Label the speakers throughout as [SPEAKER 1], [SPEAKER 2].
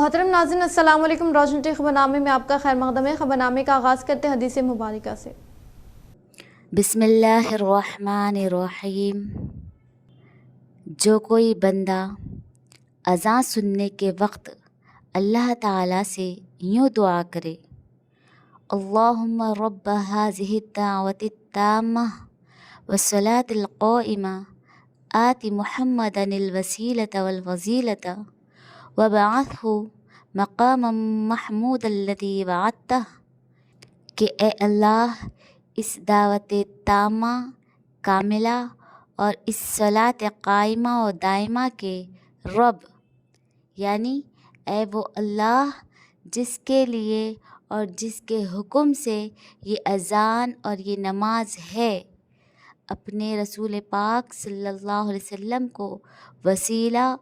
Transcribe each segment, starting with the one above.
[SPEAKER 1] मोहतरम नाज़रीन, अस्सलाम वालेकुम। रोशन टी खबरनामे में आपका खैर मक़दम है। खबरनामे का आगाज़ करते हैं हदीस मुबारका से।
[SPEAKER 2] बिस्मिल्लाहिर्रहमानिर्रहीम। जो कोई बंदा अज़ान सुनने के वक्त अल्लाह ताला से यूँ दुआ करे, अल्लाहुम्मा रब्ब हाज़िहि दावति ताम्मा वस्सलातिल क़ाइमा आति मुहम्मदनिल वसीलता वल फज़ीलता वबअथहु मक़ामम महमूदल्लज़ी वअदतह, कि ए अल्लाह, इस दावत तामा कामिला और इस सलात कायमा और दायमा के रब, यानी ए वो अल्लाह जिसके लिए और जिसके हुक्म से ये अज़ान और ये नमाज है, अपने रसूल पाक सल्लल्लाहु अलैहि वसल्लम को वसीला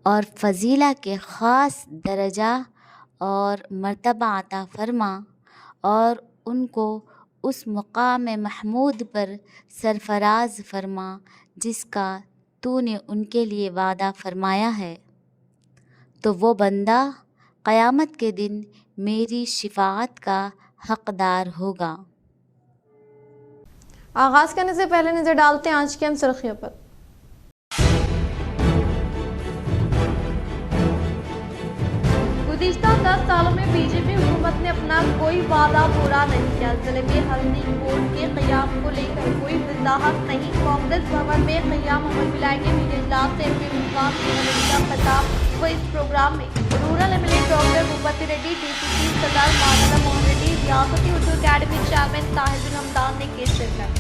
[SPEAKER 2] और फ़ज़ीला के ख़ास दर्जा और मर्तबा अता फ़रमा और उनको उस मुक़ाम महमूद पर सरफ़राज़ फ़रमा जिसका तूने उनके लिए वादा फ़रमाया है। तो वो बंदा क़यामत के दिन मेरी शिफ़ाअत का हक़दार होगा।
[SPEAKER 1] आगाज़ करने से पहले नज़र डालते हैं आज की हम सुर्खियों पर। गुज़िश्ता 10 सालों में बीजेपी हुकूमत ने अपना कोई वादा पूरा नहीं किया। जिले में हल्दी बोर्ड के क़याम को लेकर कोई वज़ाहत नहीं। कांग्रेस भवन में क़याम अमल मिलाएंगे। मीडिया इजलास से एमपी उम्मीदवार का खिताब हुआ। इस प्रोग्राम में rural MLA doctor Bhupathi Reddy, DCC सदर मानव मोहन रेड्डी, रियासती उर्दू अकेडमी चेयरमैन ताहिर बिन हमदान ने की शिरकत।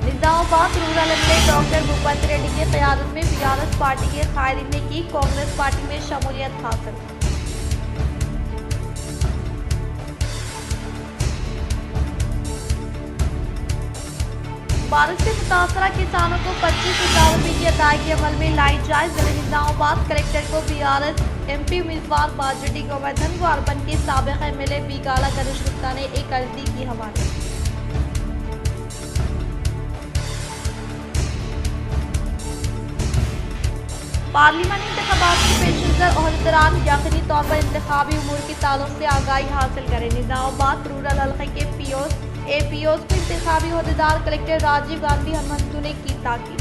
[SPEAKER 1] Nizamabad rural MLA doctor Bhupathi Reddy की क़यादत में बीआरएस पार्टी के कायदीन ने की कांग्रेस पार्टी में शमूलियत हासिल। बारिश से मुतासरा किसानों को 25,000 रुपये की अदायगी अमल में लाई जाए। जिले निजामाबाद कलेक्टर को बीआरएस एमपी उम्मीदवार बाजटी गोवर्धन व अर्बन के साबिक़ एमएलए बीगाला गणेश गुप्ता ने एक अर्जी की हवाले। पार्लिमानी इंतखाबात के पेश नज़र ओहदेदारान यकीनी तौर पर इंतखाबी उमूर के ताल्लुक से आगाही हासिल करें। निजामाबाद रूरल हल्के के एपीओस को इंतखाबी ओहदेदार कलेक्टर राजीव गांधी हनुमंतु ने की ताकीद।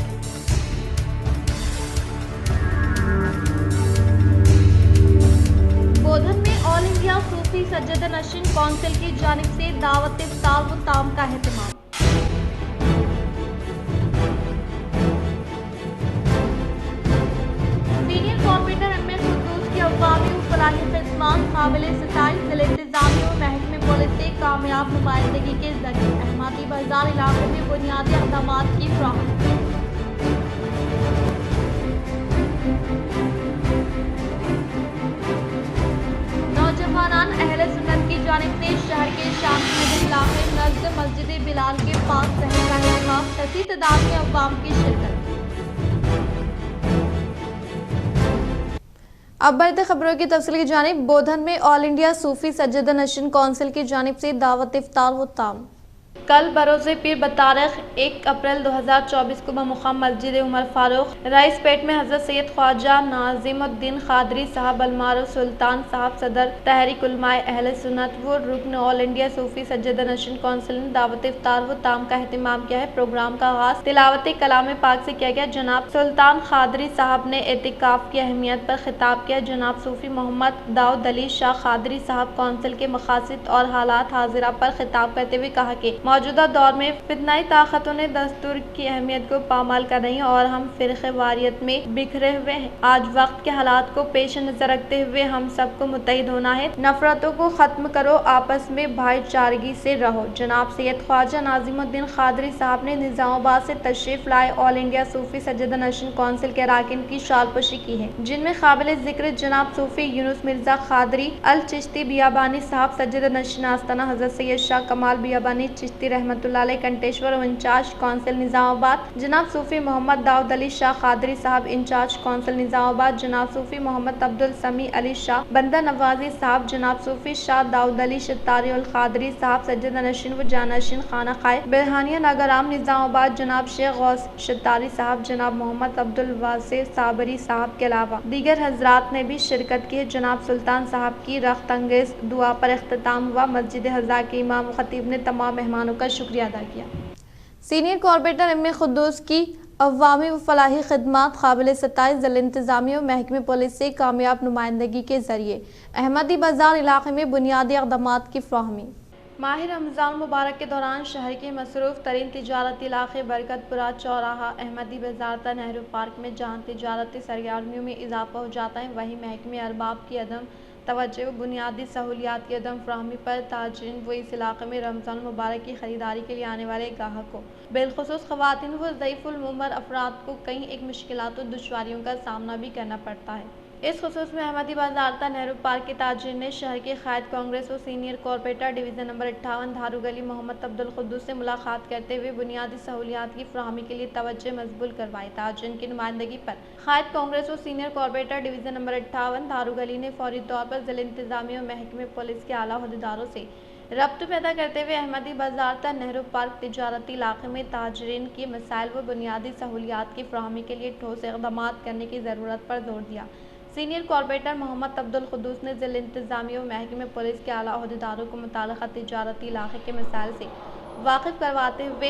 [SPEAKER 1] बोधन में ऑल इंडिया सूफी सज्जद नशीन कौंसिल की जानिब से दावत इफ्तार व ताम का एहतमाम। काबिल सिताई जिले इंतजामिया और महकमे पुलिस से कामयाब नुमाइंदगी के जरिए अहमदी बाजार इलाकों में बुनियादी इक़दामात की फ़राहमी। नौजवानान अहले सुन्नत की जानिब से शहर के शांति नगर इलाके नज़द मस्जिद बिलाल के पास शहर का एहतमाम। कसीर तादाद में अवाम की शिरकत। अब बढ़ते खबरों की तफसील की जानिब। बोधन में ऑल इंडिया सूफी सज्जद नशीन कौंसिल की जानिब से दावत इफ्तार व ताम। कल बरोज़े पीर बतारीख 1 अप्रैल 2024 को बमुक़ाम मस्जिद उमर फारूक रईसपेट में हज़रत सैयद ख्वाजा नाज़िमुद्दीन क़ादरी साहब अलमारूफ सुल्तान साहब सदर तहरीक उलमाए अहले सुन्नत व रुकन ऑल इंडिया सूफी सज्जद नशीन कौंसिल ने दावत इफ्तार व ताम का एहतमाम किया है। प्रोग्राम का आगाज़ तिलावत कलाम पाक से किया गया। जनाब सुल्तान क़ादरी साहब ने एतिकाफ़ की अहमियत पर खिताब किया। जनाब सूफी मोहम्मद दाऊद अली शाह क़ादरी साहब कौंसिल के मक़ासिद और हालात हाजिरा पर खिताब करते हुए कहा कि मौजूदा दौर में फितनाई ताकतों ने दस्तूर की अहमियत को पामाल कर रही हैं और हम फ़िरक़े वारियत में बिखरे हुए हैं। आज वक्त के हालात को पेश नज़र रखते हुए हम सबको मुत्तहिद होना है। नफ़रतों को ख़त्म करो, आपस में भाईचारगी से रहो। जनाब सैयद ख्वाजा नाज़िमुद्दीन क़ादरी साहब ने निज़ामाबाद से तशरीफ़ लाए ऑल इंडिया सूफी सज्जद नशीन कौंसिल के अरकान की शालपोशी की है, जिनमें काबिल ज़िक्र जनाब सूफी यूनुस मिर्ज़ा क़ादरी अल चिश्ती बियाबानी साहब सज्जद नशीन आस्ताना, हज़रत सैयद शाह कमाल बियाबानी चिश्ती चिश्ती रहमतुल्लाह अलैह कंटेश्वर और इंचार्ज कौंसिल निज़ामाबाद जनाब सूफ़ी मोहम्मद दाऊद अली शाह खादरी साहब इंचार्ज कौंसिल निज़ामाबाद जनाब सूफ़ी मोहम्मद अब्दुल समी अली शाह बंदा नवाजी साहब जनाब सूफ़ी शाह दाऊद अली शतारी उल खादरी साहब सज्जद नशीन व जानशीन खाना खाए बेरहानिया नागाराम निज़ामाबाद जनाब शेख गौस शतारी साहब जनाब मोहम्मद अब्दुल वासिफ साबरी साहब के अलावा दीगर हजरात ने भी शिरकत की। जनाब सुल्तान साहब की रख्त अंगेज दुआ पर इख्तिताम हुआ। मस्जिद हज़ा के इमाम व खतीब ने तमाम मेहमानों का शुक्रिया अदा किया। सीनियर कॉर्पोरेटर एम खुद्दूस की अवामी व फलाही खदमात काबिल सताइश ज़िला इंतज़ामिया और महकमे पुलिस से कामयाब नुमाइंदगी के जरिए अहमदी बाजार इलाके में बुनियादी इक़दामात की फ़राहमी। माह रमज़ान मुबारक के दौरान शहर के मसरूफ़ तरीन तिजारती इलाके बरकतपुरा चौराहा अहमदी बाजार ता नेहरू पार्क में जहाँ तिजारती सरगर्मियों में इजाफा हो जाता है, वहीं महकमे अरबाब की अदम तवज्जो व बुनियादी सहूलियात की अदम फ़राहमी पर ताजिरीन व इस इलाके में रमज़ान मुबारक की ख़रीदारी के लिए आने वाले गाहकों बिलख़ुसूस ख़वातीन व ज़ईफ़ुल उम्र अफराद को कई एक मुश्किलात और दुश्वारियों का सामना भी करना पड़ता है। इस खुसूस में अहमदी बाजार ता नेहरू पार्क के ताजिर ने शहर के क़ायद कांग्रेस और senior corporator division number 58 Dharu गली मोहम्मद अब्दुल खुद्दूस से मुलाकात करते हुए बुनियादी सहूलियात की फ़राहमी के लिए तवज्जो मज़बूल करवाई। ताजिर की नुमाइंदगी पर क़ायद कांग्रेस और senior corporator division number 58 Dharu गली ने फौरी तौर पर ज़िला इंतज़ामिया और महकमे पुलिस के आला अहदेदारों से रब्त पैदा करते हुए अहमदी बाजार ता नेहरू पार्क तिजारती इलाके में ताजरीन के मसाइल व बुनियादी सहूलियात की फ़राहमी के लिए ठोस इक़दामात करने की ज़रूरत पर जोर दिया। सीनियर कॉर्पोरेटर मोहम्मद अब्दुल खुद्दूस ने ज़िला इंतज़ामिया और महकमे पुलिस के आला अहदेदारों को मुताल्लिक़ा तिजारती इलाके के मसाइल से वाकिफ़ करवाते हुए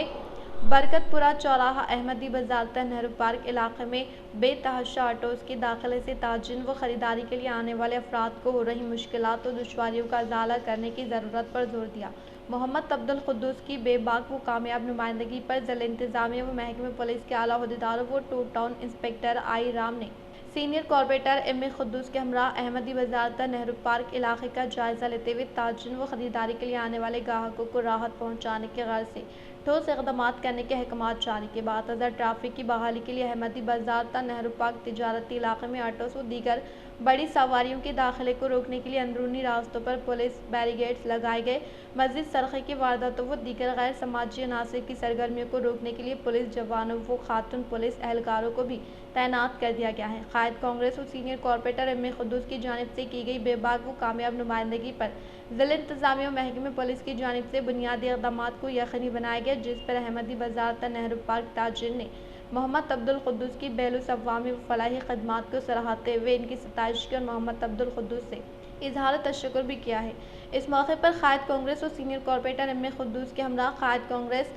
[SPEAKER 1] बरकतपुरा चौराहा अहमदी बाजार ता नेहरू पार्क इलाके में बेतहाशा ऑटोज़ के दाखिले से ताजिरीन व ख़रीदारी के लिए आने वाले अफराद को हो रही मुश्किलात और दुश्वारियों का इज़ाला करने की ज़रूरत पर जोर दिया। मोहम्मद अब्दुल खुद्दूस की बेबाक व कामयाब नुमाइंदगी पर ज़िला इंतज़ामिया व महकमे पुलिस के आला अहदेदारों व टू टाउन इंस्पेक्टर आई राम ने सीनियर कॉर्पोरेटर एम खुद्दूस के हमरा अहमदी बाजार ता नेहरू पार्क इलाके का जायज़ा लेते हुए ताजिरीन व ख़रीदारी के लिए आने वाले ग्राहकों को राहत पहुँचाने के गर्ज से ठोस इक़दामात करने के अहकामात जारी के बाद ट्रैफिक की बहाली के लिए अहमदी बाजार ता नेहरू पार्क तिजारती इलाके में ऑटोस व दीगर बड़ी सवारियों के दाखिले को रोकने के लिए अंदरूनी रास्तों पर पुलिस बैरिगेड्स लगाए गए। मस्जिद सरखे की वारदातों व दीगर गैर समाजी अनासिर की सरगर्मियों को रोकने के लिए पुलिस जवानों व खातून पुलिस एहलकारों को भी तैनात कर दिया गया है। क़ायद कांग्रेस और सीनियर कॉर्पोरेटर एम खुद्दूस की जानिब से की गई बेबाक व कामयाब नुमाइंदगी पर ज़िला इंतज़ामिया और महकमे पुलिस की जानिब से बुनियादी इक़दामात को यकीनी बनाया गया, जिस पर अहमदी बाजार ता नेहरू पार्क ताजिर ने मोहम्मद अब्दुल खुद्दूस की बेलुस अवामी व फलाही खदमात को सराहते हुए इनकी सताइश की और मोहम्मद अब्दुल खुद्दूस से इजहार तशक्कुर भी किया है। इस मौके पर क़ायद कांग्रेस और सीनियर कॉर्पोरेटर एम खुद्दूस के हमरा क़ायद कांग्रेस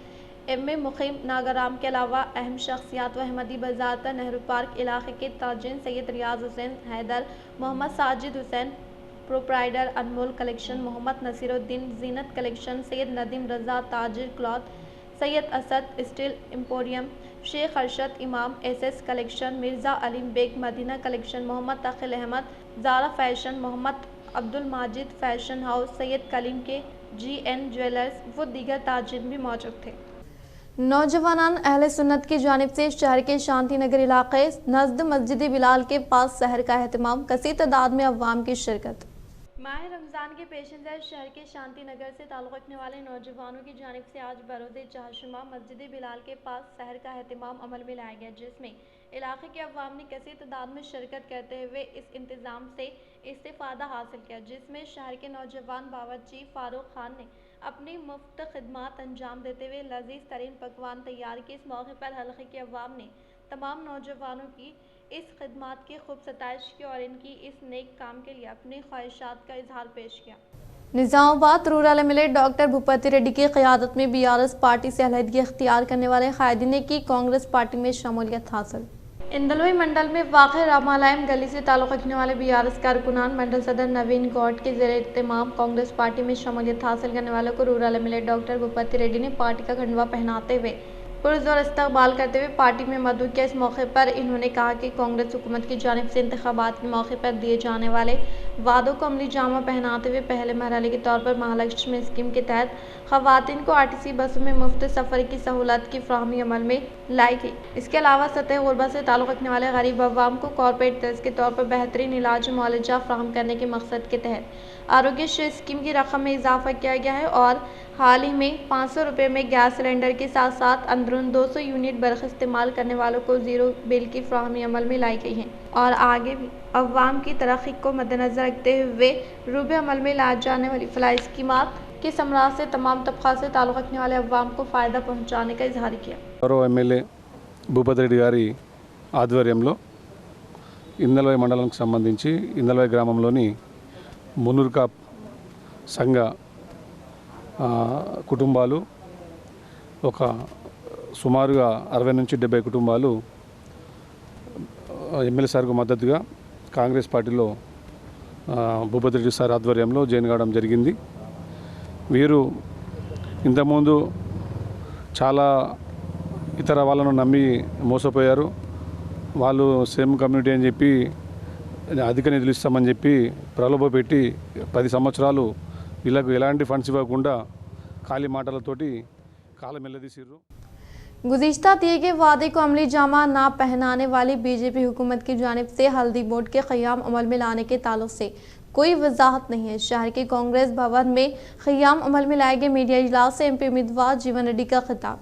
[SPEAKER 1] एम मुकीम नागाराम के अलावा अहम शख्सियात व अहमदी बाजार ता नेहरू पार्क इलाके के ताजिर Syed Riyaz Hussain Haider, Mohammed Sajid Hussain proprietor Anmol collection, Mohammed Naseeruddin Zeenat collection, Syed Nadeem Raza ताजिर cloth, Syed Asad steel emporium, Shaikh Arshad Imam SS collection, Mirza Aleem Baig Madina collection, Mohammed Taqil Ahmed Zara fashion, Mohammed Abdul Majid fashion house, Syed Kaleem के GN ज्वेलर्स व दीगर ताजिर भी मौजूद थे। नौजवानान अहले सुन्नत की जानिब से शहर के शांति नगर इलाके नज़द मस्जिद बिलाल के पास सहर का एहतमाम, कसीर तादाद में अवाम की शिरकत। माह रमज़ान के पेश नज़र शहर के शांति नगर से ताल्लुक़ रखने वाले नौजवानों की जानिब से आज बरोज़ चहाशुमा मस्जिद बिलाल के पास सहर का एहतमाम अमल में लाया गया, जिसमें इलाके के अवाम ने कसीर तादाद में शिरकत करते हुए इस इंतज़ाम से इस्तिफ़ादा हासिल किया, जिसमें शहर के नौजवान बावर्ची फ़ारूक खान ने अपनी मुफ्त खिदमात अंजाम देते हुए लजीज़ तरीन पकवान तैयार किए। इस मौके पर हल्के के अवाम ने तमाम नौजवानों की इस खिदमात की खूब सताइश की और इनकी इस नेक काम के लिए अपनी ख्वाहिशात का इजहार पेश किया। Nizamabad rural MLA doctor Bhupathi Reddy की क़यादत में BRS पार्टी से अलहदगी इख्तियार करने वाले कायदीन ने की कांग्रेस पार्टी में शमूलियत हासिल। इंदलवी मंडल में वाक़ रामालयम गली से ताल्लुक़ रखने वाले BRS कारकुनान मंडल सदर नवीन गौड के ज़ेर इत्तेमाम कांग्रेस पार्टी में शमूलियत हासिल करने वालों को rural MLA doctor Bhupathi Reddy ने पार्टी का खंडवा पहनाते हुए पुरज़ोर इस्तकबाल करते हुए पार्टी में मदऊ किया। इस मौके पर इन्होंने कहा कि कांग्रेस हुकूमत की जानिब से इंतखाबात के मौके पर दिए जाने वाले वादों को अमली जामा पहनाते हुए पहले मरहले के तौर पर महालक्ष्मी स्कीम के तहत खवातीन को आरटीसी बसों में मुफ्त सफ़र की सहूलत की फ्राहमी अमल में लाई गई। इसके अलावा सतह गुरबा से ताल्लुक़ रखने वाले गरीब अवाम को कॉर्पोरेट तर्ज के तौर पर बेहतरीन इलाज मुआवजा फ्राहम करने के मकसद के तहत आरोग्य स्कीम की रकम में इजाफा किया गया है और हाल ही में 500 रुपये में गैस सिलेंडर के साथ साथ अंदरून 200 यूनिट बर्क़ इस्तेमाल करने वालों को ज़ीरो बिल की फ्राहमी अमल में लाई गई है और आगे भी अवाम की तरक्की को मद्देनज़र रखते हुए रूबे अमल में लाई जाने वाली फलाही स्कीमात के समराज से तमाम तबक़ात से ताल्लुक़ रखने वाले अवाम को फ़ायदा पहुँचाने का इजहार किया।
[SPEAKER 3] गौरव एम्मेल्ये భూపతి రెడ్డి గారి ఆధ్వర్యంలో ఇందల్వాయి మండలానికి సంబంధించి ఇందల్వాయి గ్రామంలోని మున్నూరు కాప్ సంఘ కుటుంబాలు ఒక సుమారుగా 60 నుంచి 70 కుటుంబాలు ఎమ్మెల్యే సార్కు మద్దతుగా కాంగ్రెస్ పార్టీలో భూపతి రెడ్డి సార్ ఆధ్వర్యంలో జాయిన్ కావడం జరిగింది. వీరు ఇంతకుముందు చాలా ఇతర వాళ్ళను నమ్మి మోసపోయారు. వాళ్ళు సేమ్ కమ్యూనిటీ అని చెప్పి అధిక నిధులు ఇస్తామని చెప్పి ప్రలోభ పెట్టి 10 సంవత్సరాలు వీళ్ళకు ఎలాంటి ఫండ్స్ ఇవ్వకుండా ఖాళీ మాటలతోటి కాలం వెళ్ళదీసిర్రు.
[SPEAKER 1] गुज़िश्ता दिए गए वादे को अमली जामा ना पहनाने वाली बीजेपी हुकूमत की जानिब से हल्दी बोर्ड के क़याम अमल में लाने के ताल्लुक से कोई वजाहत नहीं है। शहर के कांग्रेस भवन में क़याम अमल में लाए गए मीडिया इजलास से एमपी उम्मीदवार जीवन रेड्डी का खिताब।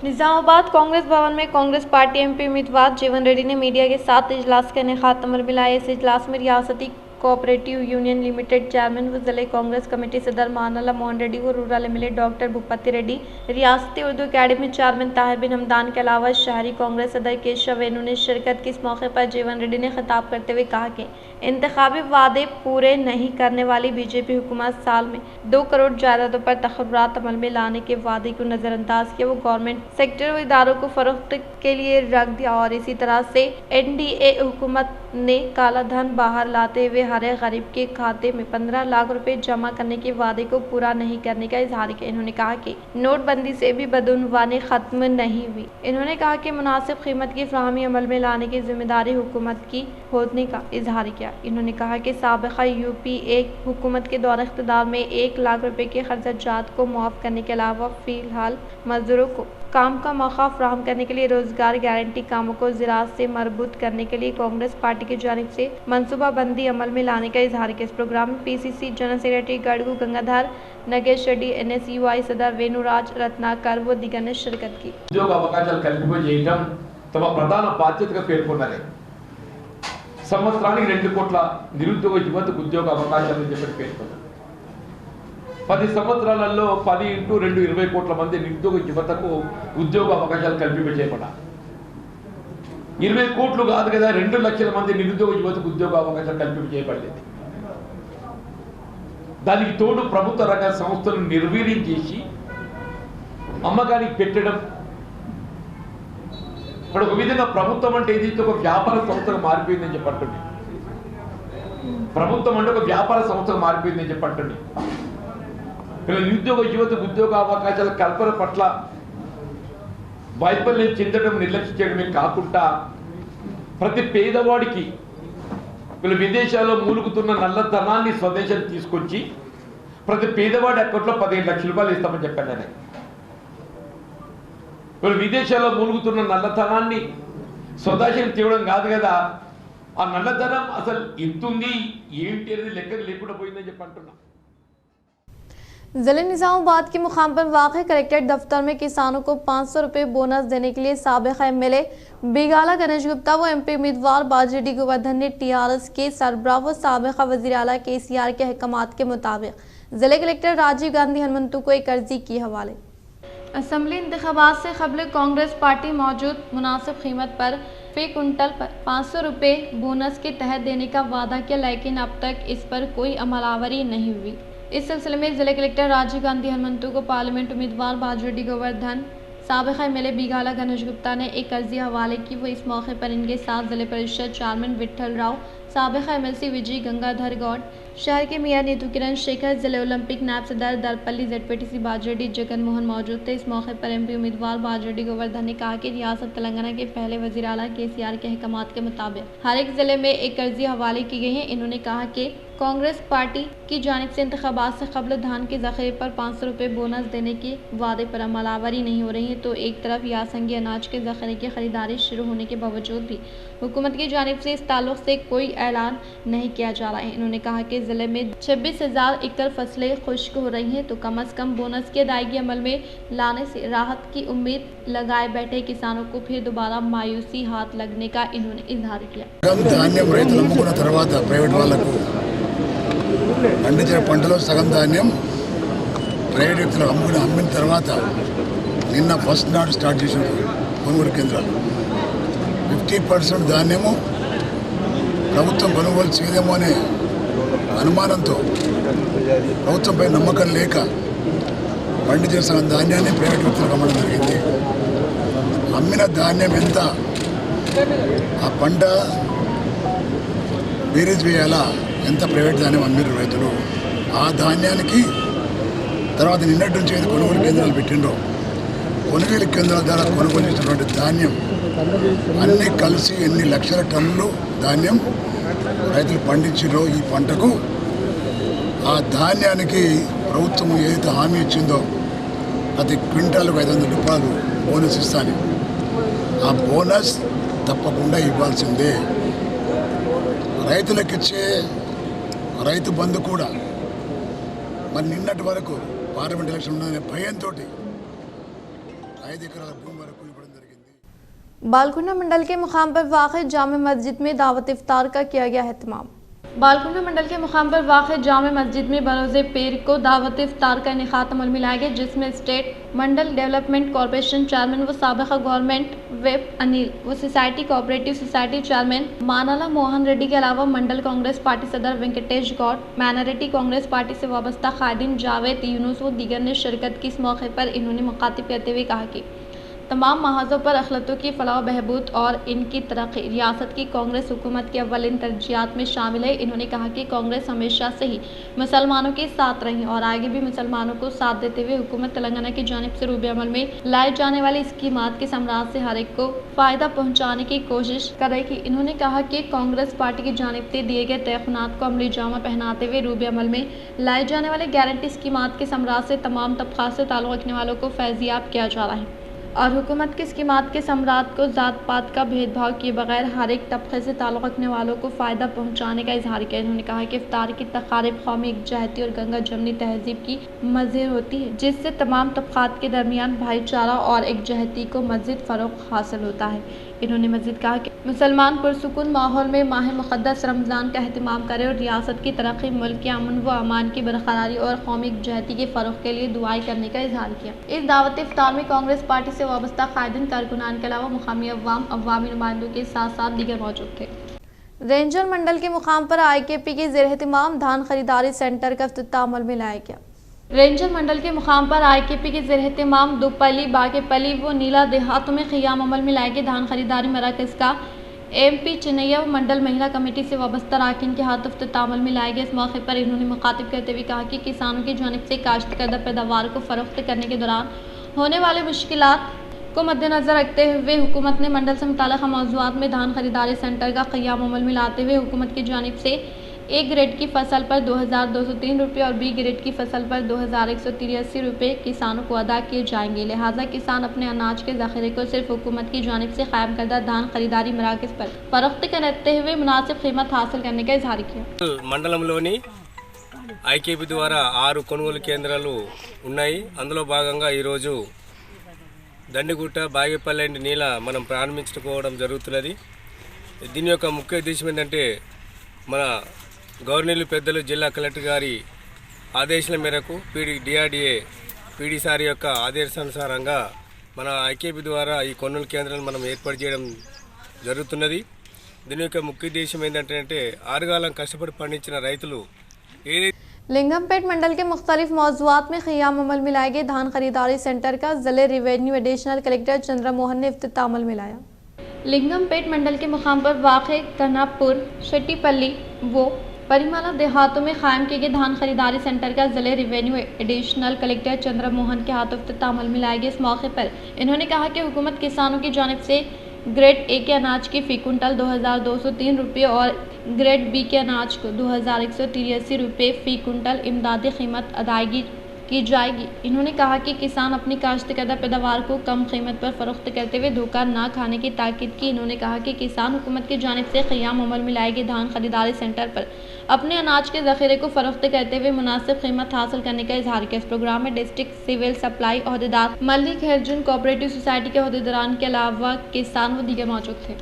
[SPEAKER 1] निज़ामाबाद कांग्रेस भवन में कांग्रेस पार्टी एमपी उम्मीदवार जीवन रेड्डी ने मीडिया के साथ इजलास का इनेकाद अमल में लाया। इस इजलास में रियासती कोऑपरेटिव यूनियन लिमिटेड चेयरमैन व जिले कांग्रेस कमेटी सदर मानला मोहन रेड्डी व rural MLA doctor Bhupathi Reddy, रियासती उर्दू अकेडमी चेयरमैन ताहिर बिन हमदान के अलावा शहरी कांग्रेस सदर केशव वेणु ने शिरकत की। इस मौके पर जीवन रेड्डी ने खिताब करते हुए कहा कि इंतखाबी वादे पूरे नहीं करने वाली बीजेपी हुकूमत साल में 2 करोड़ जायदादों पर तखर्रुरात अमल में लाने के वादे को नज़रअंदाज किया। वो गवर्नमेंट सेक्टर व इदारों को फरोख्त के लिए रख दिया और इसी तरह से एनडीए हुकूमत ने काला धन बाहर लाते हुए हर गरीब के खाते में 15 लाख रुपए जमा करने के वादे को पूरा नहीं करने का इजहार किया। इन्होंने कहा कि नोटबंदी से भी बदउनवानी खत्म नहीं हुई। इन्होंने कहा कि मुनासिब कीमत की फ्राहमी अमल में लाने की जिम्मेदारी हुकूमत की होने का इजहार किया। इन्होंने कहा कि साबिक़ा यूपीए हुकूमत के दौर इख्तिदार में 1 लाख रुपए के खर्चात को मुआफ़ करने के अलावा फ़िलहाल मजदूरों को काम का मौका फ्राहम करने के लिए रोजगार गारंटी कामों को ज़राअत से मरबूत करने के लिए कांग्रेस पार्टी की जानिब से मनसूबाबंदी अमल में लाने का इजहार किया। इस प्रोग्राम में PCC general secretary Gadgu Gangadhar, Nagesh Reddy, NSUI सदर वेणुराज रत्नाकर व दिगर ने शिरकत की।
[SPEAKER 4] ఉద్యోగ అవకాశాలు కల్పింపజేయడం తమ ప్రధాన బాధ్యతగా పేర్కొన్నారు. సంవత్సరానికి 2 కోట్ల నిరుద్యోగ యువతకు ఉద్యోగ అవకాశాలు చెప్పి పేర్కొన్నారు. 10 సంవత్సరాలలో 10 × 2 20 కోట్ల మంది నిరుద్యోగ యువతకు ఉద్యోగ అవకాశాలు కల్పింపజేయబడ్డాయి. 20 కోట్లు కాదు కదా, 2 లక్షల మంది నిరుద్యోగ యువతకు ఉద్యోగ అవకాశాలు కల్పింపజేయబడలేదు. దానికి తోడు ప్రభుత్వ రంగ సంస్థలను నిర్వీర్యం చేసి అమ్మకానికి పెట్టడం. ఇప్పుడు ఒక విధంగా ప్రభుత్వం అంటే ఏదైతే ఒక వ్యాపార సంస్థగా మారిపోయిందని చెప్పండి. ప్రభుత్వం అంటే ఒక వ్యాపార సంస్థగా మారిపోయిందని చెప్పండి. ఇలా నిరుద్యోగ యువతకు ఉద్యోగ అవకాశాల కల్పన పట్ల వైఫల్యం చెందడం, నిర్లక్ష్యం చేయడమే కాకుండా ప్రతి పేదవాడికి వీళ్ళు విదేశాల్లో మూలుగుతున్న నల్లధనాన్ని స్వదేశాన్ని తీసుకొచ్చి ప్రతి పేదవాడి అకౌంట్లో 15 లక్షల రూపాయలు ఇస్తామని చెప్పాను. నేను వీళ్ళు విదేశాల్లో మూలుగుతున్న నల్లధనాన్ని స్వదేశం తేవడం కాదు కదా, ఆ నల్లధనం అసలు ఎంతుంది ఏంటి అనేది లెక్క లేకుండా పోయిందని చెప్పి అంటున్నా.
[SPEAKER 1] जिले निज़ामाबाद के मुकाम पर वाक़ कलेक्ट्रेट दफ्तर में किसानों को 500 रुपये बोनस देने के लिए साबिक़ एमएलए बिगाला गणेश गुप्ता व एमपी उम्मीदवार बाजरेड्डी गोवर्धन ने टीआरएस के सरबराह व साबिक़ वज़ीर आला केसीआर के अहकामात के मुताबिक जिले कलेक्टर राजीव गांधी हनुमंतु को एक अर्जी के हवाले। असम्बली इंतखाबात से कबल कांग्रेस पार्टी मौजूद मुनासिब कीमत पर फी कुंटल पर 500 रुपये बोनस के तहत देने का वादा किया, लेकिन अब तक इस पर कोई अमलावरी नहीं हुई। इस सिलसिले में जिला कलेक्टर राजीव गांधी हनुमंतु को पार्लियामेंट उम्मीदवार बाजरेड्डी गोवर्धन, साबिक़ एमएलए बिगाला गणेश गुप्ता ने एक अर्जी हवाले की। वो इस मौके पर इनके साथ जिले परिषद चेयरमैन विठल राव, साबिक़ MLC विजय गंगाधर गौड़, शहर के मेयर नीतू किरण शेखर, जिले ओलंपिक नायब सदर दरपल्ली ZPTC बाजरेड्डी जगन मोहन मौजूद थे। इस मौके पर MP उम्मीदवार बाजरेड्डी गोवर्धन ने कहा कि रियासत तेलंगाना के पहले वज़ीर आला KCR के अहकामात के मुताबिक हर एक जिले में एक कर्जी हवाले की गई है। इन्होंने कहा कि कांग्रेस पार्टी की जानिब से इंतखाबात से कबल धान के ज़ख़ीरे पर 500 रुपये बोनस देने के वादे पर अमलावरी नहीं हो रही है, तो एक तरफ यासंगी अनाज के ज़ख़ीरे की खरीदारी शुरू होने के बावजूद भी हुकूमत की जानिब से इस ताल्लुक़ से कोई ऐलान नहीं किया जा रहा है। इन्होंने कहा कि ज़िले में 26,000 एकड़ फसलें खुश्क हो रही हैं, तो कम अज़ कम बोनस की अदायगी अमल में लाने से राहत की उम्मीद लगाए बैठे किसानों को फिर दोबारा मायूसी हाथ लगने का इन्होंने इजहार किया।
[SPEAKER 5] धान्యం రైతులు అమ్ముకున్న తర్వాత ప్రైవేట్ వాళ్ళకు పండించిన పంటలో సగం ధాన్యం ప్రైవేట్ వ్యక్తులకు అమ్మిన తర్వాత నిన్న ఫస్ట్ నాడు స్టార్ట్ చేసిన కొనుగోలు కేంద్రాలు 50% ధాన్యము ప్రభుత్వం కొనుగోలు చేయదేమో అనే అనుమానంతో ప్రభుత్వంపై నమ్మకం లేక పండించిన సగం ధాన్యాన్ని ప్రైవేట్ వ్యక్తులకు అమ్మడం జరిగింది. అమ్మిన ధాన్యం ఎంత, ఆ పంట బేరీజ్ వేయాలా, ఎంత ప్రైవేట్ ధాన్యం అమ్మిరు రైతులు, ఆ ధాన్యానికి తర్వాత నిన్నటి నుంచి ఏది కొనుగోలు కేంద్రాలు పెట్టిండ్రో కొనుగోలు కేంద్రాల ద్వారా కొనుగోలు చేసినటువంటి ధాన్యం అన్నీ కలిసి ఎన్ని లక్షల టన్నులు ధాన్యం రైతులు పండించారో ఈ పంటకు ఆ ధాన్యానికి ప్రభుత్వం ఏదైతే హామీ ఇచ్చిందో ప్రతి క్వింటాలకు 500 రూపాయలు బోనస్ ఇస్తాను, ఆ బోనస్ తప్పకుండా ఇవ్వాల్సిందే. రైతులకు ఇచ్చే రైతు బంధు కూడా మరి నిన్నటి వరకు పార్లమెంట్ ఎలక్షన్ ఉన్నదనే భయంతో 5 ఎకరాల భూమి వరకు ఇవ్వడం జరిగింది.
[SPEAKER 1] बालकुंडा मंडल के मुकाम पर वाक़ जामे मस्जिद में दावत इफ्तार का किया गया अहतमाम। बालकुंडा मंडल के मुकाम पर वाक़ जामे मस्जिद में बरोज़े पीर को दावत इफ्तार का इनेकाद अमल में लाया गया, जिसमें state mandal development corporation chairman व साबिक़ गवर्नमेंट वेब अनिल व society cooperative society chairman Manala Mohan Reddy के अलावा मंडल कांग्रेस पार्टी सदर वेंकटेश गौड़, माइनॉरिटी कांग्रेस पार्टी से वाबस्ता कायदीन जावेद यूनुस व दीगर ने शिरकत की। इस मौके पर इन्होंने मुखातिब करते हुए कहा कि तमाम महाजों पर अखलतों की फलाह बहबूद और इनकी तरक्की रियासत की कांग्रेस हुकूमत की अव्वलिन तरजीहात में शामिल है। इन्होंने कहा कि कांग्रेस हमेशा से ही मुसलमानों के साथ रही और आगे भी मुसलमानों को साथ देते हुए हुकूमत तेलंगाना की जानिब से रूबे अमल में लाए जाने वाली स्कीमात के समराज से हर एक को फ़ायदा पहुँचाने की कोशिश करेगी। इन्होंने कहा कि कांग्रेस पार्टी की जानिब से दिए गए तयक़ुनात को अमली जामा पहनाते हुए रूबे अमल में लाए जाने वाले गारंटी स्कीमात के समराज से तमाम तबक़ात से ताल्लुक़ रखने वालों को फैज़याब किया जा रहा है और हुकूमत की स्कीमात के समरात को ज़ात पात का भेदभाव किए बगैर हर एक तबके से ताल्लुक़ रखने वालों को फ़ायदा पहुँचाने का इजहार किया। इन्होंने कहा कि इफ्तार की तकारीब कौमी एकजहती और गंगा जमनी तहजीब की मज़हर होती है, जिससे तमाम तबक़ात के दरमियान भाईचारा और एकजहती को मज़ीद फ़रोग़ हासिल होता है। इन्होंने मज़ीद कहा कि मुसलमान पुरसुकून माहौल में माह मुक़द्दस रमज़ान का एहतमाम करें और रियासत की तरक्की, मुल्क के अमन व अमान की बरकरारी और कौमी एकजहती के फ़रोग़ के लिए दुआएं करने का इजहार किया। इस दावत इफ्तार में कांग्रेस पार्टी से वाबस्ता कायदीन कारकुनान के अलावा मुकामी अवामी नुमाइंदों के साथ साथ दीगर मौजूद थे। रेंजर मंडल के मुकाम पर IKP के ज़ेर-ए-एहतिमाम धान खरीदारी सेंटर का इफ्तिताह अमल में लाया गया। रेंजर मंडल के मुकाम पर IKP के ज़ेर-ए-एहतिमाम दुपली, बागेपली व नीला देहातों में क़ियाम अमल में लाए गए धान खरीदारी मराकज़ का MP चिनैया व मंडल महिला कमेटी से वाबस्ता अरकान के हाथ इफ्तिताह अमल में लाए गए। इस मौके पर इन्होंने मुखातिब करते हुए कहा कि किसानों की जानिब से काश्त करदा पैदावार को फ़रोख्त करने के दौरान होने वाले मुश्किलात को मद्देनज़र रखते हुए हुकूमत ने मंडल से मुताल्लिक़ मौज़ूआत में धान खरीदारी सेंटर का क़ियाम अमल में लाते हुए हुकूमत की जानिब से A ग्रेड की फसल पर 2,203 रुपये और B ग्रेड की फसल पर 2,183 रुपये किसानों को अदा किए जाएंगे। लिहाजा किसान अपने अनाज के ज़ख़ीरे को सिर्फ हुकूमत की जानिब से क़ायम करदा धान खरीदारी मराकज़ पर फ़रोख्त करते हुए मुनासिब कीमत हासिल करने का इजहार किया।
[SPEAKER 6] మండలంలోని IKP ద్వారా 6 కొనుగోలు కేంద్రాలు ఉన్నాయి. అందులో భాగంగా ఈరోజు దండిగుట్ట, బాగేపల్లి అండ్ నీల మనం ప్రారంభించుకోవడం జరుగుతున్నది. దీని యొక్క ముఖ్య ఉద్దేశం ఏంటంటే మన గవర్నర్లు పెద్దలు జిల్లా కలెక్టర్ గారి ఆదేశాల మేరకు DRDA PD సార్ యొక్క ఆదేశానుసారంగా మన IKP ద్వారా ఈ కొనుగోలు కేంద్రాలను మనం ఏర్పాటు చేయడం జరుగుతున్నది. దీని యొక్క ముఖ్య ఉద్దేశం ఏంటంటే ఆరుగాలం కష్టపడి పండించిన రైతులు
[SPEAKER 1] लिंगमपेट मंडल के मुख्तलिफ मौज़ूआत में क़ियाम अमल में लाए गए धान खरीदारी सेंटर का ज़िले revenue additional collector Chandra Mohan ने इफ्तिताह अमल में लाया। लिंगमपेट मंडल के मुकाम पर वाक़ कनापुर शेट्टीपल्ली वो परिमाला देहातों में कायम किए गए धान खरीदारी सेंटर का जिले revenue additional collector Chandra Mohan के हाथों इफ्तिताह अमल में लाया गया। इस मौके पर इन्होंने कहा कि हुकूमत किसानों की जानिब से ग्रेड ए के अनाज की फ़ी कुंटल 2203 रुपये और ग्रेड बी के अनाज को 2183 रुपये फ़ी कुंटल इमदादी कीमत अदायगी की जाएगी। इन्होंने कहा कि किसान अपनी काश्तकर्दा पैदावार को कम कीमत पर फरोख्त करते हुए धोखा ना खाने की ताकीद की। इन्होंने कहा कि किसान हुकूमत की जानिब से क़याम अमल में लाए गए धान खरीदारी सेंटर पर अपने अनाज के ज़ख़ीरे को फरोख्त करते हुए मुनासिब कीमत हासिल करने का इजहार किया। इस प्रोग्राम में डिस्ट्रिक्ट सिविल सप्लाई अहदेदार मलिक अर्जुन कोऑपरेटिव सोसाइटी के अहदेदारान के अलावा किसान व दीगर मौजूद थे।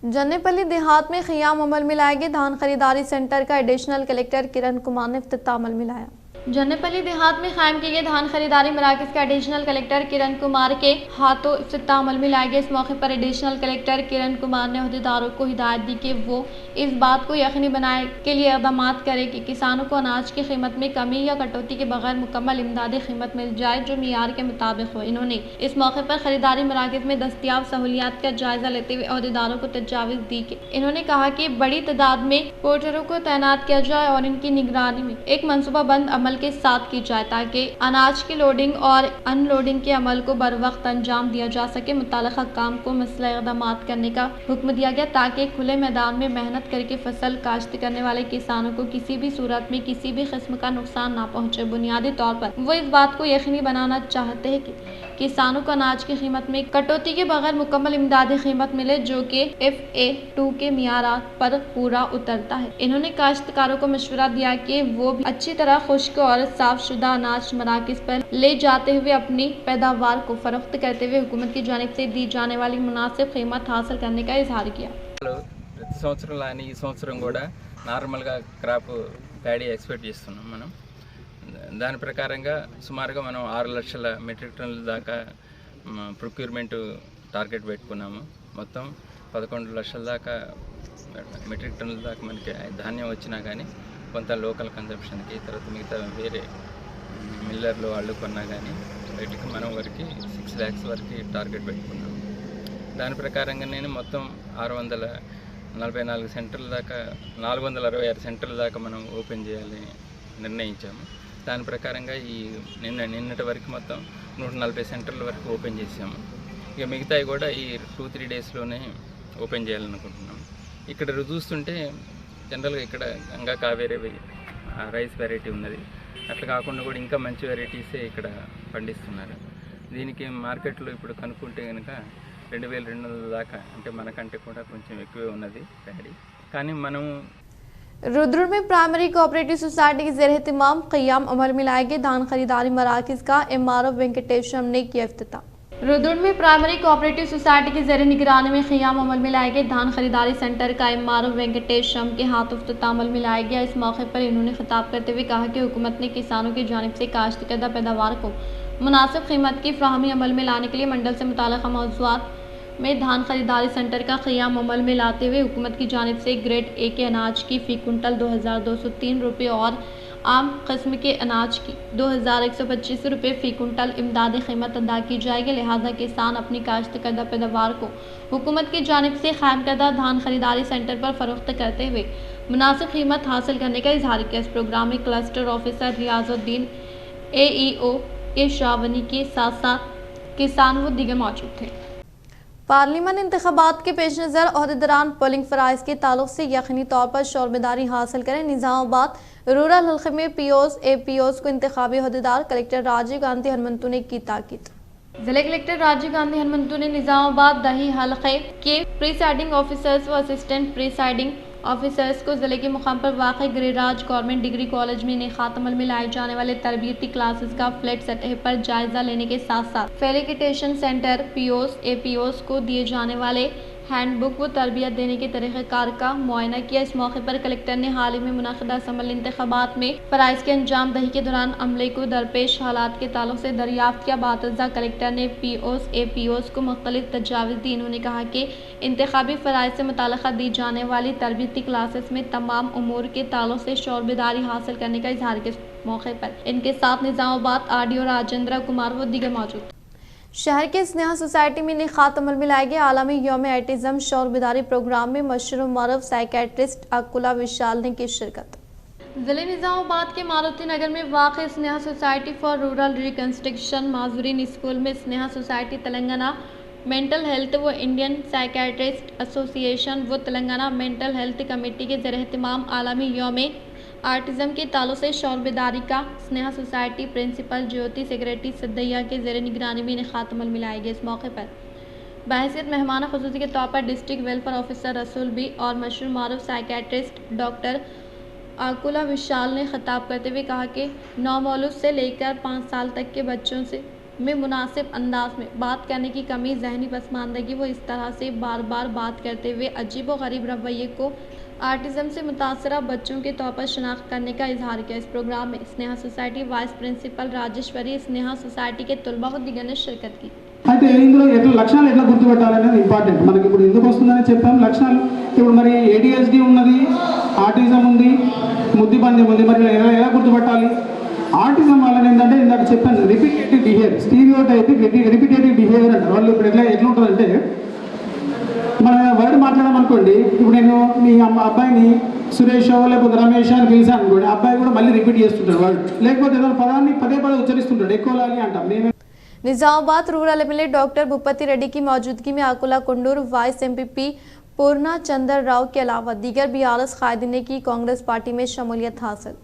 [SPEAKER 1] जन्नेपल्ली देहात में क़याम अमल में लाए गए धान खरीदारी सेंटर का एडिशनल कलेक्टर किरण कुमार ने इफ्तिताह अमल में लाया। जन्नेपल्ली देहात में कायम किए गए धान खरीदारी मराकज़ का एडिशनल कलेक्टर किरण कुमार के हाथों इफ्तिताह अमल में लाया गया। इस मौके पर एडिशनल कलेक्टर किरण कुमार ने अहदेदारों को हिदायत दी कि वो इस बात को यकीनी बनाए के लिए इक़दाम करें कि किसानों को अनाज की कीमत में कमी या कटौती के बगैर मुकम्मल इमदादी कीमत मिल जाए जो मियार के मुताबिक हो। इन्होंने इस मौके पर खरीदारी मराकज़ में दस्तियाब सहूलियात का जायजा लेते हुए अहदेदारों को तजावीज़ दी कि इन्होंने कहा कि बड़ी तादाद में पोर्टरों को तैनात किया जाए और इनकी निगरानी में एक मनसूबाबंद अमल के साथ की जाए ताकि अनाज की लोडिंग और अनलोडिंग के अमल को बर वक्त अंजाम दिया जा सके। मुताल्लिक़ा काम को मसला इक़दाम करने का हुक्म दिया गया ताकि खुले मैदान में मेहनत करके फसल काश्त करने वाले किसानों को किसी भी सूरत में किसी भी किस्म का नुकसान ना पहुंचे। बुनियादी तौर पर वो इस बात को यकीनी बनाना चाहते हैं कि किसानों को अनाज की कीमत में कटौती के बगैर मुकम्मल इमदादी कीमत मिले जो कि FA2 के मियारात पर पूरा उतरता है। इन्होंने काश्तकारों को मशवरा दिया कि वो भी अच्छी तरह खुश्क और साफ शुदा अनाज मराकज़ पर ले जाते हुए अपनी पैदावार को फरोख्त करते हुए हुकूमत की जानिब से दी जाने वाली मुनासिब कीमत हासिल करने का इजहार किया।
[SPEAKER 7] ప్రతి సంవత్సరం లాని ఈ సంవత్సరం కూడా నార్మల్గా క్రాప్ ప్యాడీ ఎక్స్పెక్ట్ చేస్తున్నాం మనం. దాని ప్రకారంగా సుమారుగా మనం 6 లక్షల మెట్రిక్ టన్నుల దాకా ప్రొక్యూర్మెంట్ టార్గెట్ పెట్టుకున్నాము. మొత్తం 11 లక్షల దాకా మెట్రిక్ టన్నుల దాకా మనకి ధాన్యం వచ్చినా కానీ కొంత లోకల్ కన్జంప్షన్కి తర్వాత మిగతా వేరే మిల్లర్లు వాళ్ళు కొన్నా కానీ వీటికి మనం వరకు 6 lakhs వరకు టార్గెట్ పెట్టుకున్నాము. దాని ప్రకారంగా నేను మొత్తం 644 సెంటర్ల దాకా 466 సెంటర్ల దాకా మనం ఓపెన్ చేయాలని నిర్ణయించాము. దాని ప్రకారంగా ఈ నిన్నటి వరకు మొత్తం 140 సెంటర్ల వరకు ఓపెన్ చేసాము. ఇక మిగతాయి కూడా ఈ 2-3 డేస్లోనే ఓపెన్ చేయాలనుకుంటున్నాము. ఇక్కడ చూస్తుంటే జనరల్గా ఇక్కడ గంగా కావేరీ రైస్ వెరైటీ ఉన్నది. అట్లా కాకుండా కూడా ఇంకా మంచి వెరైటీసే ఇక్కడ పండిస్తున్నారు. దీనికి మార్కెట్లో ఇప్పుడు కనుక్కుంటే కనుక 2200 దాకా అంటే మనకంటే కూడా కొంచెం ఎక్కువే ఉన్నది ప్యాడీ. కానీ మనం
[SPEAKER 1] रुद्र में प्राइमरी कोऑपरेटिव सोसाइटी के ज़ेर एहतमाम क़याम अमल में लाए गए धान खरीदारी मराकज़ का MRO वेंकटेशम ने किया इफ्तिताह। रुद्र में प्राइमरी कोऑपरेटिव सोसाइटी के ज़ेर निगरानी में क़याम अमल में लाए गए धान खरीदारी सेंटर का MRO वेंकटेशम के हाथों इफ्तिताह अमल में लाया गया। इस मौके पर इन्होंने खिताब करते हुए कहा कि हुकूमत ने किसानों की जानिब से काश्तकर्दा पैदावार को मुनासिब कीमत की फ्राहमी अमल में लाने के लिए मंडल से मुताल्लिक़ मौज़ूआत में धान खरीदारी सेंटर का क़याम अमल में लाते हुए हुकूमत की जानिब से ग्रेड ए के अनाज की फ़ी कुंटल 2203 रुपये और आम किस्म के अनाज की 2125 रुपये फ़ी कुंटल इमदादी कीमत अदा की जाएगी। लिहाजा किसान अपनी काश्तकर्दा पैदावार को हुकूमत की जानिब से कायम करदा धान खरीदारी सेंटर पर फरोख्त करते हुए मुनासिब कीमत हासिल करने का इजहार किया। इस प्रोग्राम में क्लस्टर ऑफिसर रियाजुद्दीन AEO के शावनी के साथ साथ किसान व दीगर मौजूद थे। पार्लियामान इंतखाबात के पेश नज़र अहदेदारान पोलिंग फ़राइज़ के ताल्लुक से यकीनी तौर पर शोरबेदारी हासिल करें। निज़ामाबाद रूरल हल्के में POs APOs को इंतखाबी अहदेदार कलेक्टर राजीव गांधी हनुमंतु ने की ताकीद। जिले कलेक्टर राजीव गांधी हनुमंतु ने निज़ामाबाद दही हल्के के प्रीसाइडिंग ऑफिसर्स व असिस्टेंट प्रीसाइडिंग ऑफिसर्स को जिले के मुकाम पर वाक़ गिरिराज गवर्नमेंट डिग्री कॉलेज में इनेक़ात अमल में लाए जाने वाले तरबियती क्लासेस का फ्लैट सतह पर जायजा लेने के साथ साथ फेलिसिटेशन सेंटर POs APOs को दिए जाने वाले हैंडबुक व तरबियत देने के तरीक़ेकार का मुआयना किया। इस मौके पर कलेक्टर ने हाल ही में मुनक़दा असम्बली इंतखाबात में फ़राइज़ के अंजाम दही के दौरान अमले को दरपेश हालात के ताल्लुक से दरियाफ्त किया। बातज़ा कलेक्टर ने POs APOs को मुख्तलिफ तजावीज़ दी। उन्होंने कहा कि इंतखाबी फ़राइज़ से मुताल्लिक़ दी जाने वाली तरबियती क्लासेस में तमाम उमूर के ताल्लुक से शोरबेदारी हासिल करने का इजहार किया। इस मौके पर इनके साथ निज़ामाबाद RDO राजेंद्र कुमार व दीगर मौजूद। शहर के स्नेहा सोसाइटी में निखात अमल में लाए गए आलमी यौम एटिज्म शौर बेदारी प्रोग्राम में मशहूर मारूफ साइकेट्रिस्ट अकुला विशाल ने की शिरकत। जिले निजामाबाद के मारुति नगर में वाक़ Sneha society for rural reconstruction माजूरीन स्कूल में Sneha society Telangana mental health व इंडियन साइकेट्रिस्ट एसोसिएशन व तेलंगाना मेंटल हेल्थ कमेटी के ज़रिए एहतमाम आलमी यौम आर्टिज़म के ताल्लुक से शौर बेदारी का स्नेहा सोसाइटी प्रिंसिपल ज्योति सेक्रेटरी सदैया के ज़रिए निगरानी में निखात अमल में लाए गए। इस मौके पर बहैसियत मेहमान खुसूसी के तौर पर डिस्ट्रिक्ट वेलफेयर ऑफिसर रसूल बी और मशहूर मारूफ साइकेट्रिस्ट डॉक्टर अकुला विशाल ने खिताब करते हुए कहा कि नौमौलूद से लेकर 5 साल तक के बच्चों से में मुनासिब अंदाज में बात करने की कमी, जहनी पसमानदगी वो इस तरह से बार बार बात करते हुए अजीब व गरीब रवैये को आर्टिज़म से मुतासरा बच्चों के तौर पर शनाख्त करने का इजहार किया। इस प्रोग्राम में Sneha society vice principal Rajeshwari, Sneha society के तुलबा व दिगर ने शिरकत की।
[SPEAKER 8] అయితే ఇందులో ఎట్లా లక్షణాలు ఎట్లా గుర్తుపెట్టాలనేది ఇంపార్టెంట్. మనకి ఇప్పుడు ఎందుకు వస్తుందని చెప్పాం లక్షణాలు. ఇప్పుడు మరి ADHD ఉన్నది, ఆటిజం ఉంది, ముద్దిబంది ఉంది, మరి ఎలా గుర్తుపెట్టాలి? ఆటిజం వాళ్ళని ఏంటంటే ఇందాక చెప్పాను repetitive behaviour, stereotypic repetitive behaviour అంటారు. వాళ్ళు ఇప్పుడు ఎట్లా ఉంటుందంటే మనం వర్డ్ మాట్లాడామనుకోండి, ఇప్పుడు నేను మీ అబ్బాయిని సురేష్ లేకపోతే రమేష్ అని పిలిచాను అనుకోండి, అబ్బాయి కూడా మళ్ళీ రిపీట్ చేస్తుంటాడు వర్డ్, లేకపోతే ఏదైనా పదాన్ని పదే ఉచ్చరిస్తుంటాడు. ఎక్కువలాలి అంటాం మేమే।
[SPEAKER 1] Nizamabad rural MLA doctor Bhupathi Reddy की मौजूदगी में अकुला कुंडूर वाइस MPP पूर्णा चंद्र राव के अलावा दीगर BRS कायदीन ने की कांग्रेस पार्टी में शमूलियत हासिल।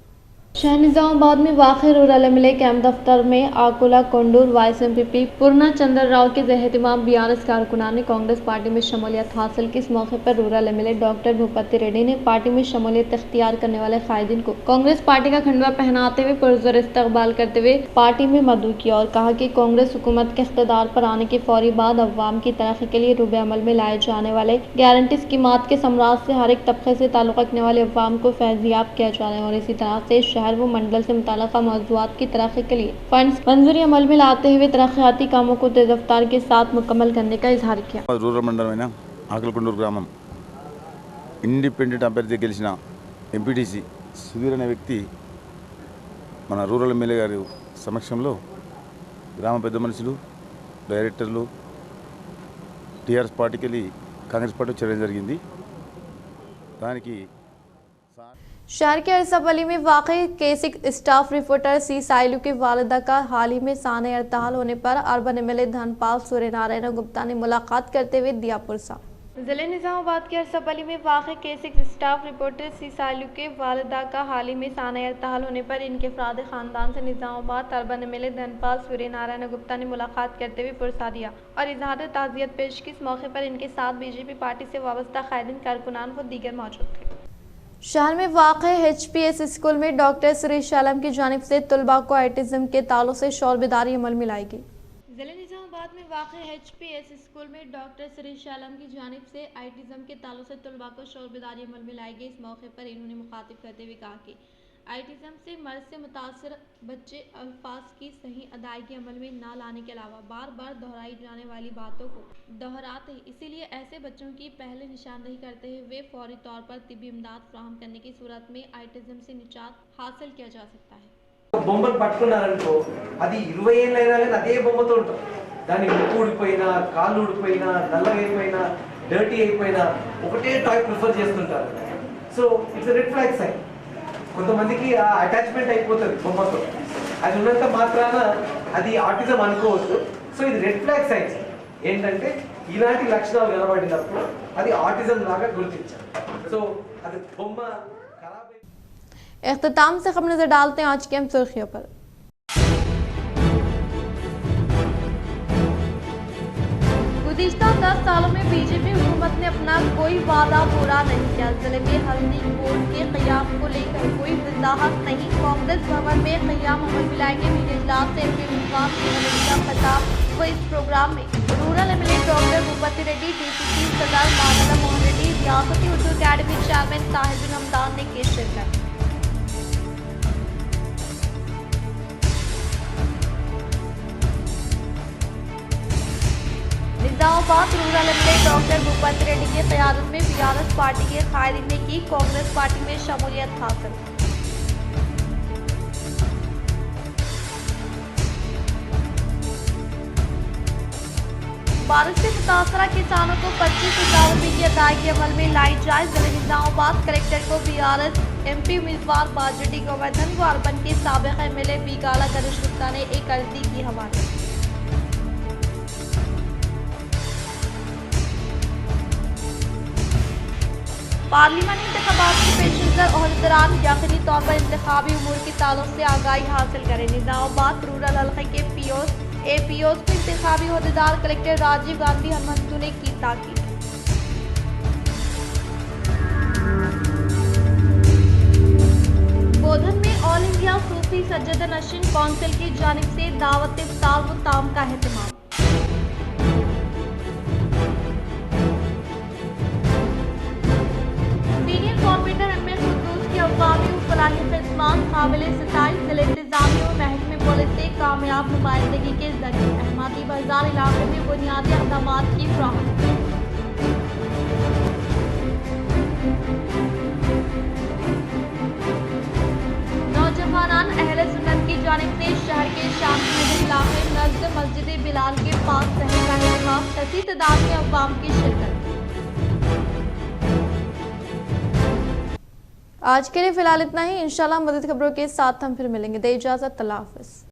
[SPEAKER 1] शहर निजामाबाद में वाक़ रूरल एमएलए कैंप दफ्तर में आकुला कोंडूर वाइस MPP पूर्णा चंद्र राव के एहतमाम BRS कारकुनान ने कांग्रेस पार्टी में शमूलियत हासिल की। इस मौके पर rural MLA doctor Bhupathi Reddy ने पार्टी में शमूलियत इख्तियार करने वाले कायदीन को कांग्रेस पार्टी का खंडवा पहनाते हुए पुरजोर इस्तकबाल करते हुए पार्टी में मदऊ किया और कहा कि कांग्रेस हुकूमत के इख्तियार पर आने के फौरी बाद अवाम की तरक्की के लिए रूबे अमल में लाए जाने वाले गारंटी स्कीमात के समराज से हर एक तबके से ताल्लुक़ रखने वाले अवाम को फैज़याब किया जा रहा है और इसी तरह से शहर व मंडल से मुताल्लिक़ मौज़ूआत की तरक्की के लिए फंड्स मंजूरी अमल में लाते हुए तरक्याती कामों को तेज़ रफ्तार के साथ मुकम्मल करने का इजहार किया।
[SPEAKER 9] रूरल मंडलమైన ఆకులకొండూరు గ్రామం ఇండిపెండెంట్ అభ్యర్థి గెలిచిన ఎంపీటీసీ సుధీర్ అనే వ్యక్తి మన రూరల్ ఎమ్మెల్యే గారి సమక్షంలో గ్రామ పెద్ద మనుషులు డైరెక్టర్లు టీఆర్ఎస్ పార్టీకి వెళ్ళి కాంగ్రెస్ పార్టీ చేరడం జరిగింది। దానికి
[SPEAKER 1] शहर के अरसपली में वाक़ई केसिक स्टाफ रिपोर्टर सी साइलू की वालिदा का हाल ही में साने अर्ताल होने पर अर्बन एमएलए धनपाल सूर्यनारायण गुप्ता ने मुलाकात करते हुए दिया पुरसा। जिले निजामाबाद के अरसपली में वाक़ई केसिक स्टाफ रिपोर्टर सी साइलू के वालिदा का हाल ही में साने अर्ताल होने पर इनके अफराद ख़ानदान से निजामाबाद अर्बन एमएलए धनपाल सूर्यनारायण गुप्ता ने मुलाकात करते हुए पुरसा दिया और इजहार ताज़ियत पेश की। इस मौके पर इनके साथ बीजेपी पार्टी से वाबस्ता कायदीन कारकुनान व दीगर मौजूद थे। शहर में वाक़ HPS स्कूल में डॉक्टर सुरेश आलम की जानिब से तलबा को ऑटिज़म के ताल्लुक से शौर बेदारी अमल में लाएगी। जिले निजामाबाद में वाक़ HPS स्कूल में डॉक्टर सुरेश आलम की जानिब से ऑटिज़म के ताल्लुक से तलबा को शौर बेदारी अमल में लाई गई। इस मौके पर इन्होंने मुखातिब करते हुए कहा कि ऑटिज़म से मर्ज से मुतासर बच्चे अल्फाज की सही अदायगी अमल में ना लाने के अलावा बार बार दोहराई जाने वाली बातों को दोहराते हैं, इसीलिए ऐसे बच्चों की पहले निशानदेही करते हुए फौरी तौर पर तिब्बी इमदाद फराहम करने की सूरत में ऑटिज़म से निजात हासिल किया जा सकता है।
[SPEAKER 10] బొమ్మను పట్టుకున్నారనుకో అది 20 ఏళ్ళైనా కానీ అదే బొమ్మతో ఉంటాం, దాని ముక్కు ఊడిపోయినా కాళ్ళు ఊడిపోయినా నల్లగా అయిపోయినా డర్టీ అయిపోయినా ఒకటే టాయ్ ప్రిఫర్ చేస్తుంటారు। So it's red flag sign. కొంతమందికి ఆ అటాచ్మెంట్ అయిపోతుంది బొమ్మతో, అది ఉన్నంత మాత్రాన అది ఆటిజం అనుకోవద్దు। సో ఇది రెడ్ ఫ్లాగ్ సైన్స్ ఏంటంటే ఇలాంటి లక్షణాలు కనబడినప్పుడు అది ఆటిజం లాగా గుర్తించాలి। సో అది బొమ్మ ఖరాబ్।
[SPEAKER 1] इख्तिताम से खबर नजर डालते हैं आज की अहम सुर्खियों पर। गुज़िश्ता 10 सालों में बीजेपी हुकूमत ने अपना कोई वादा पूरा नहीं किया। जिले में हल्दी कोर्ट के क़याम को लेकर कोई वजाहत नहीं। कांग्रेस भवन में क़याम अमल में लाएंगे। मीडिया इजलास से MP मुकाम का खिताब व इस प्रोग्राम में rural MLA doctor Bhupathi Reddy, DCC सरदार मानदा मोहन रेड्डी, रियासती उर्दू अकेडमी चेयरमैन साहिबुल हमदान ने की शिरकत। Nizamabad rural MLA doctor Bhupathi Reddy की क़यादत में BRS पार्टी के कायदीन ने की कांग्रेस पार्टी में शमूलियत हासिल। बारिश से मुतासरा किसानों को 25,000 रुपये की अदायगी अमल में लाई जाए। जिले निजामाबाद कलेक्टर को BRS MP उम्मीदवार बाजटी गोवर्धन व अर्बन के साबिक MLA बी काला गणेश गुप्ता ने एक अर्जी की हवाले। पार्लिमानी इंतखाबात के पेश नज़र ओहदेदारान यकीनी तौर पर इंतखाबी उमूर के ताल्लुक से आगाही हासिल करें। निजामाबाद रूरल हल्के के APOs को इंतखाबी ओहदेदार कलेक्टर राजीव गांधी हनुमंतु ने की ताकीद। बोधन में ऑल इंडिया सूफी सज्जद नशीन कौंसिल की जानिब से दावत इफ्तार व ताम का एहतमाम। काबिल सिताइश जिले इंतजामी और महकमे पुलिस से कामयाब नुमाइंदगी के जरिए अहमदी बाजार इलाके में बुनियादी अक़दामात की फ्राहमी। नौजवानान अहले सुन्नत की जानिब से शहर के शांति इलाके नज़द मस्जिद बिलाल के पास शहर का इंतखाब, कसी तादाद में अवाम की शिरकत। आज के लिए फिलहाल इतना ही। इंशाल्लाह मज़ीद खबरों के साथ हम फिर मिलेंगे। दे इजाज़त, अल्लाह हाफ़िज़।